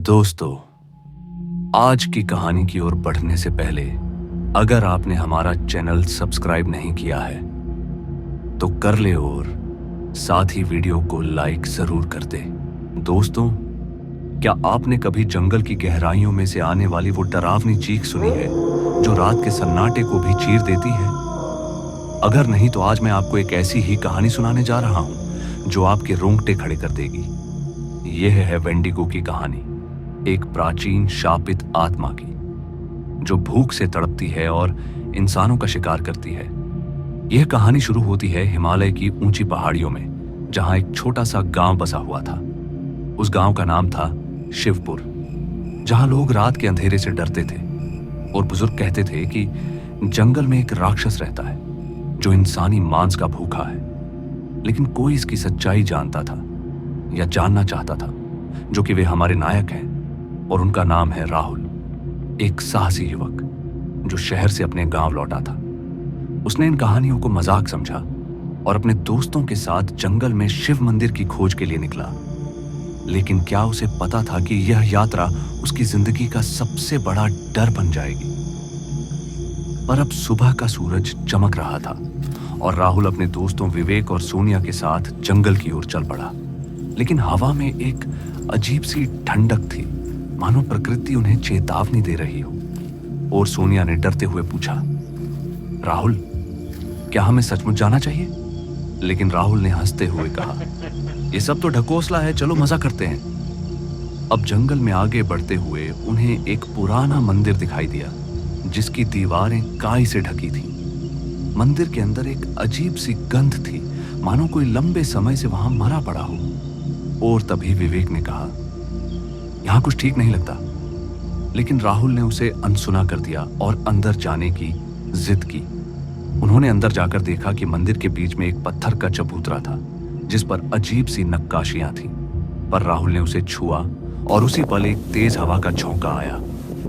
दोस्तों, आज की कहानी की ओर बढ़ने से पहले अगर आपने हमारा चैनल सब्सक्राइब नहीं किया है तो कर ले और साथ ही वीडियो को लाइक जरूर कर दे। दोस्तों, क्या आपने कभी जंगल की गहराइयों में से आने वाली वो डरावनी चीख सुनी है जो रात के सन्नाटे को भी चीर देती है? अगर नहीं तो आज मैं आपको एक ऐसी ही कहानी सुनाने जा रहा हूं जो आपके रोंगटे खड़े कर देगी। यह है वेंडिगो की कहानी, एक प्राचीन शापित आत्मा की जो भूख से तड़पती है और इंसानों का शिकार करती है। यह कहानी शुरू होती है हिमालय की ऊंची पहाड़ियों में, जहां एक छोटा सा गांव बसा हुआ था। उस गांव का नाम था शिवपुर, जहां लोग रात के अंधेरे से डरते थे और बुजुर्ग कहते थे कि जंगल में एक राक्षस रहता है जो इंसानी मांस का भूखा है। लेकिन कोई इसकी सच्चाई जानता था या जानना चाहता था, जो कि वे हमारे नायक हैं, और उनका नाम है राहुल, एक साहसी युवक जो शहर से अपने गांव लौटा था। उसने इन कहानियों को मजाक समझा और अपने दोस्तों के साथ जंगल में शिव मंदिर की खोज के लिए निकला। लेकिन क्या उसे पता था कि यह यात्रा उसकी जिंदगी का सबसे बड़ा डर बन जाएगी। पर अब सुबह का सूरज चमक रहा था और राहुल अपने दोस्तों विवेक और सोनिया के साथ जंगल की ओर चल पड़ा। लेकिन हवा में एक अजीब सी ठंडक थी, मानो प्रकृति उन्हें चेतावनी दे रही हो। और सोनिया ने डरते हुए पूछा, राहुल, क्या हमें सचमुच जाना चाहिए? लेकिन राहुल ने हंसते हुए कहा, ये सब तो ढकोसला है, चलो मजा करते हैं। अब जंगल में आगे बढ़ते हुए उन्हें एक पुराना मंदिर दिखाई दिया जिसकी दीवारें काई से ढकी थीं। मंदिर के अंदर एक अजीब सी गंध थी, मानो कोई लंबे समय से वहां मरा पड़ा हो। और तभी विवेक ने कहा, यहां कुछ ठीक नहीं लगता। लेकिन राहुल ने उसे अनसुना कर दिया और अंदर जाने की जिद की। उन्होंने अंदर जाकर देखा कि मंदिर के बीच में एक पत्थर का चबूतरा था जिस पर अजीब सी नक्काशियां थीं। पर राहुल ने उसे छुआ और उसी पल एक तेज हवा का झोंका आया।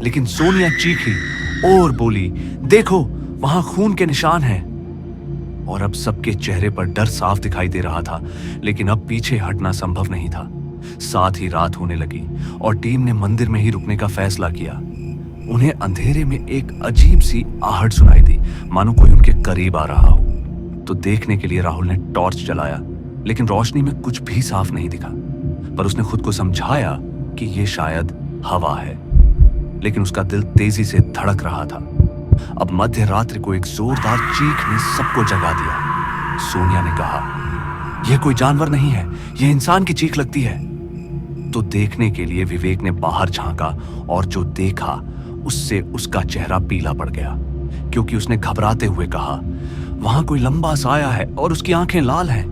लेकिन सोनिया चीखी और बोली, देखो, वहां खून के निशान हैं। और अब सबके चेहरे पर डर साफ दिखाई दे रहा था, लेकिन अब पीछे हटना संभव नहीं था। साथ ही रात होने लगी और टीम ने मंदिर में ही रुकने का फैसला किया। उन्हें अंधेरे में एक अजीब सी आहट सुनाई दी, मानो कोई उनके करीब आ रहा हो। तो देखने के लिए राहुल ने टॉर्च जलाया, लेकिन रोशनी में कुछ भी साफ नहीं दिखा। पर उसने खुद को समझाया कि यह शायद हवा है। लेकिन उसका दिल तेजी से धड़क रहा था। अब मध्य रात्रि को एक जोरदार चीख ने सबको जगा दिया। सोनिया ने कहा, यह कोई जानवर नहीं है, यह इंसान की चीख लगती है। तो देखने के लिए विवेक ने बाहर झांका और जो देखा उससे उसका चेहरा पीला पड़ गया, क्योंकि उसने घबराते हुए कहा, वहां कोई लंबा साया है और उसकी आंखें लाल हैं।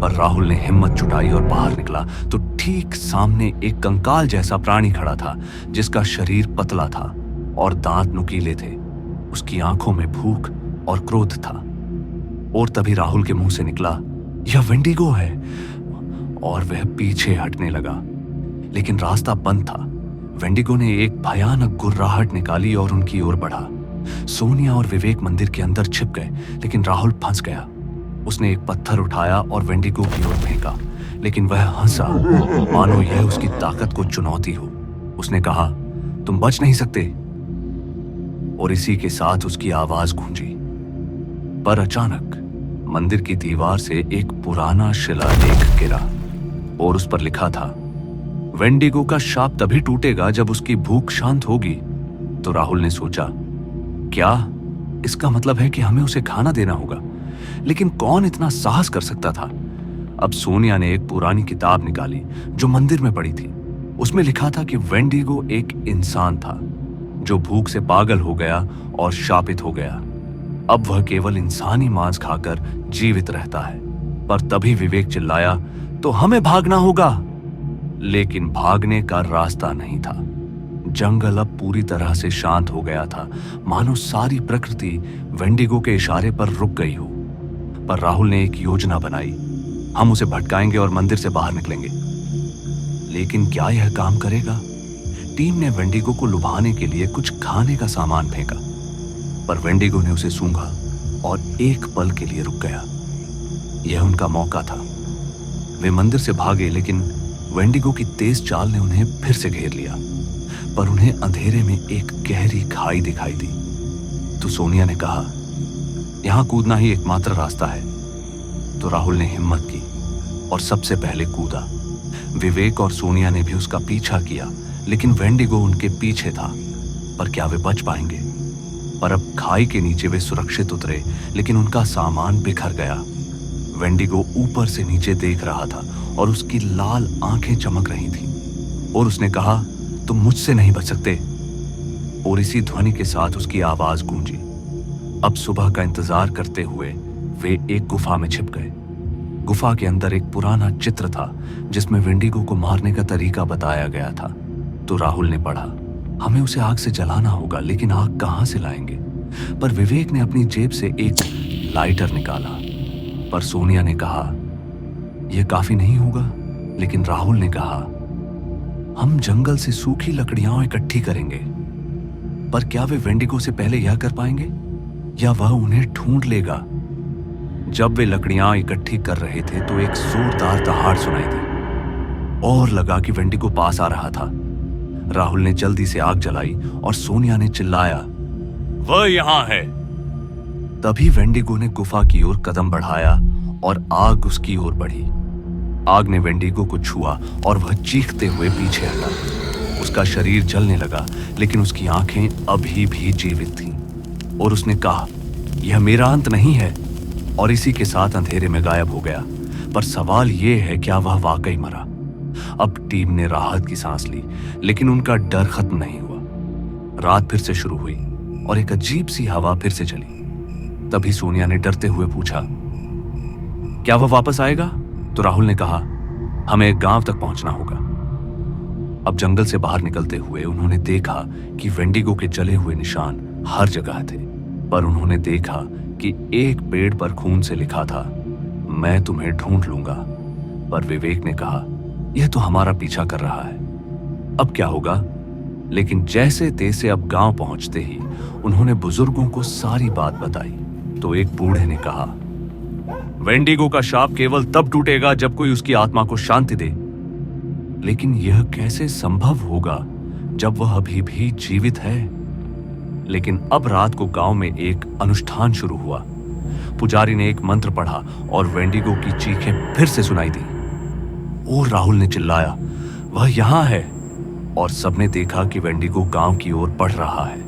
पर राहुल ने हिम्मत जुटाई और बाहर निकला तो ठीक सामने एक कंकाल जैसा प्राणी खड़ा था, जिसका शरीर पतला था और दांत नुकीले थे। उसकी आंखों में भूख और क्रोध था। और तभी राहुल के मुंह से निकला, यह वेंडिगो है। और वह पीछे हटने लगा, लेकिन रास्ता बंद था। वेंडिगो ने एक भयानक गुर्राहट निकाली और उनकी ओर बढ़ा। सोनिया और विवेक मंदिर के अंदर छिप गए, लेकिन राहुल फंस गया। उसने एक पत्थर उठाया और वेंडिगो की ओर फेंका, लेकिन वह हंसा, मानो यह उसकी ताकत को चुनौती हो। उसने कहा, तुम बच नहीं सकते। और इसी के साथ उसकी आवाज गूंजी। पर अचानक मंदिर की दीवार से एक पुराना शिलालेख गिरा और उस पर लिखा था, वेंडिगो का शाप तभी टूटेगा जब उसकी भूख शांत होगी। तो राहुल ने सोचा, क्या इसका मतलब है कि हमें उसे खाना देना होगा? लेकिन कौन इतना साहस कर सकता था? अब सोनिया ने एक पुरानी किताब निकाली जो मंदिर में पड़ी थी। उसमें लिखा था कि वेंडिगो एक इंसान था जो भूख से पागल हो गया और शापित हो गया। अब वह केवल इंसानी मांस खाकर जीवित रहता है। पर तभी विवेक चिल्लाया, तो हमें भागना होगा। लेकिन भागने का रास्ता नहीं था। जंगल अब पूरी तरह से शांत हो गया था, मानो सारी प्रकृति वेंडिगो के इशारे पर रुक गई हो। पर राहुल ने एक योजना बनाई, हम उसे भटकाएंगे और मंदिर से बाहर निकलेंगे। लेकिन क्या यह काम करेगा? टीम ने वेंडिगो को लुभाने के लिए कुछ खाने का सामान फेंका, पर वेंडिगो ने उसे सूंघा और एक पल के लिए रुक गया। यह उनका मौका था। वे मंदिर से भागे, लेकिन वेंडिगो की तेज चाल ने उन्हें फिर से घेर लिया, पर उन्हें अंधेरे में एक गहरी खाई दिखाई दी। तो सोनिया ने कहा, यहां कूदना ही एकमात्र रास्ता है। तो राहुल ने हिम्मत की और सबसे पहले कूदा। विवेक और सोनिया ने भी उसका पीछा किया, लेकिन वेंडिगो उनके पीछे था। पर क्या वे बच पाएंगे? पर अब खाई के नीचे वे सुरक्षित उतरे, लेकिन उनका सामान बिखर गया। वेंडिगो ऊपर से नीचे देख रहा था और उसकी लाल आंखें चमक रही थीं। और उसने कहा, तुम मुझसे नहीं बच सकते। और इसी ध्वनि के साथ उसकी आवाज गूंजी। अब सुबह का इंतजार करते हुए वे एक गुफा में छिप गए। गुफा के अंदर एक पुराना चित्र था जिसमें वेंडिगो को मारने का तरीका बताया गया था। तो राहुल ने पढ़ा, हमें उसे आग से जलाना होगा, लेकिन आग कहां से लाएंगे? पर विवेक ने अपनी जेब से एक लाइटर निकाला। पर सोनिया ने कहा, यह काफी नहीं होगा। लेकिन राहुल ने कहा, हम जंगल से सूखी लकड़ियां इकट्ठी करेंगे। पर क्या वे वेंडिगो से पहले यह कर पाएंगे, या वह उन्हें ढूंढ लेगा? जब वे लकड़ियां इकट्ठी कर रहे थे तो एक जोरदार दहाड़ सुनाई दी और लगा कि वेंडिगो पास आ रहा था। राहुल ने जल्दी से आग जलाई और सोनिया ने चिल्लाया, वह यहां है। तभी वेंडिगो ने गुफा की ओर कदम बढ़ाया और आग उसकी ओर बढ़ी। आग ने वेंडिगो को छुआ और वह चीखते हुए पीछे हटा। उसका शरीर जलने लगा, लेकिन उसकी आंखें अभी भी जीवित थीं। और उसने कहा, यह मेरा अंत नहीं है। और इसी के साथ अंधेरे में गायब हो गया। पर सवाल यह है, क्या वह वाकई मरा? अब टीम ने राहत की सांस ली, लेकिन उनका डर खत्म नहीं हुआ। रात फिर से शुरू हुई और एक अजीब सी हवा फिर से चली। तभी सोनिया ने डरते हुए पूछा, क्या वह वापस आएगा? तो राहुल ने कहा, हमें एक गांव तक पहुंचना होगा। अब जंगल से बाहर निकलते हुए उन्होंने देखा कि वेंडिगो के जले हुए निशान हर जगह थे। पर उन्होंने देखा कि एक पेड़ पर खून से लिखा था, मैं तुम्हें ढूंढ लूंगा। पर विवेक ने कहा, यह तो हमारा पीछा कर रहा है, अब क्या होगा? लेकिन जैसे तैसे अब गांव पहुंचते ही उन्होंने बुजुर्गों को सारी बात बताई। तो एक बूढ़े ने कहा, वेंडिगो का शाप केवल तब टूटेगा जब कोई उसकी आत्मा को शांति दे। लेकिन यह कैसे संभव होगा जब वह अभी भी जीवित है? लेकिन अब रात को गांव में एक अनुष्ठान शुरू हुआ। पुजारी ने एक मंत्र पढ़ा और वेंडिगो की चीखें फिर से सुनाई दी। और राहुल ने चिल्लाया, वह यहां है। और सबने देखा कि वेंडिगो गांव की ओर बढ़ रहा है।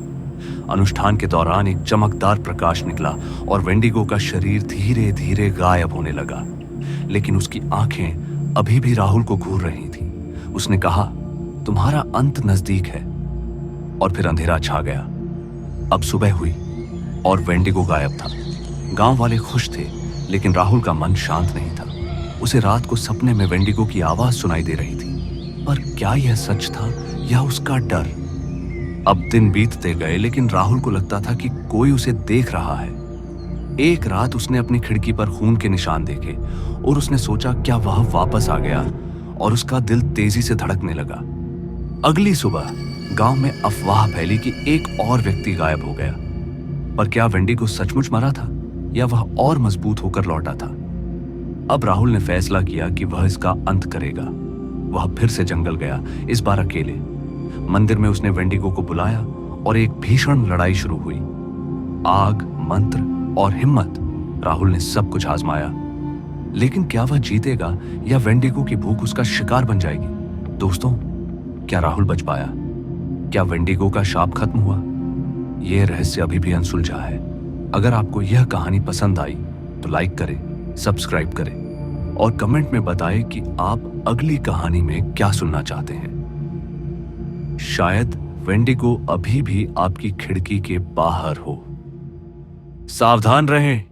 अनुष्ठान के दौरान एक चमकदार प्रकाश निकला और वेंडिगो का शरीर धीरे धीरे गायब होने लगा। लेकिन उसकी आंखें अभी भी राहुल को घूर रही थीं। उसने कहा, तुम्हारा अंत नजदीक है। और फिर अंधेरा छा गया। अब सुबह हुई और वेंडिगो गायब था। गांव वाले खुश थे, लेकिन राहुल का मन शांत नहीं था। उसे रात को सपने में वेंडिगो की आवाज सुनाई दे रही थी। पर क्या यह सच था या उसका डर? अब दिन बीतते गए, लेकिन राहुल को लगता था कि कोई उसे देख रहा है। एक रात उसने अपनी खिड़की पर खून के निशान देखे और उसने सोचा, क्या वह वापस आ गया? और उसका दिल तेजी से धड़कने लगा। अगली सुबह गांव में अफवाह फैली कि एक और व्यक्ति गायब हो गया। पर क्या वेंडिगो सचमुच मरा था या वह और मजबूत होकर लौटा था? अब राहुल ने फैसला किया कि वह इसका अंत करेगा। वह फिर से जंगल गया, इस बार अकेले। मंदिर में उसने वेंडिगो को बुलाया और एक भीषण लड़ाई शुरू हुई। आग, मंत्र और हिम्मत, राहुल ने सब कुछ आजमाया। लेकिन क्या वह जीतेगा या वेंडिगो की भूख उसका शिकार बन जाएगी? दोस्तों, क्या राहुल बच पाया? क्या वेंडिगो का शाप खत्म हुआ? यह रहस्य अभी भी अनसुलझा है। अगर आपको यह कहानी पसंद आई तो लाइक करें, सब्सक्राइब करें और कमेंट में बताएं कि आप अगली कहानी में क्या सुनना चाहते हैं। शायद वेंडिगो अभी भी आपकी खिड़की के बाहर हो। सावधान रहें।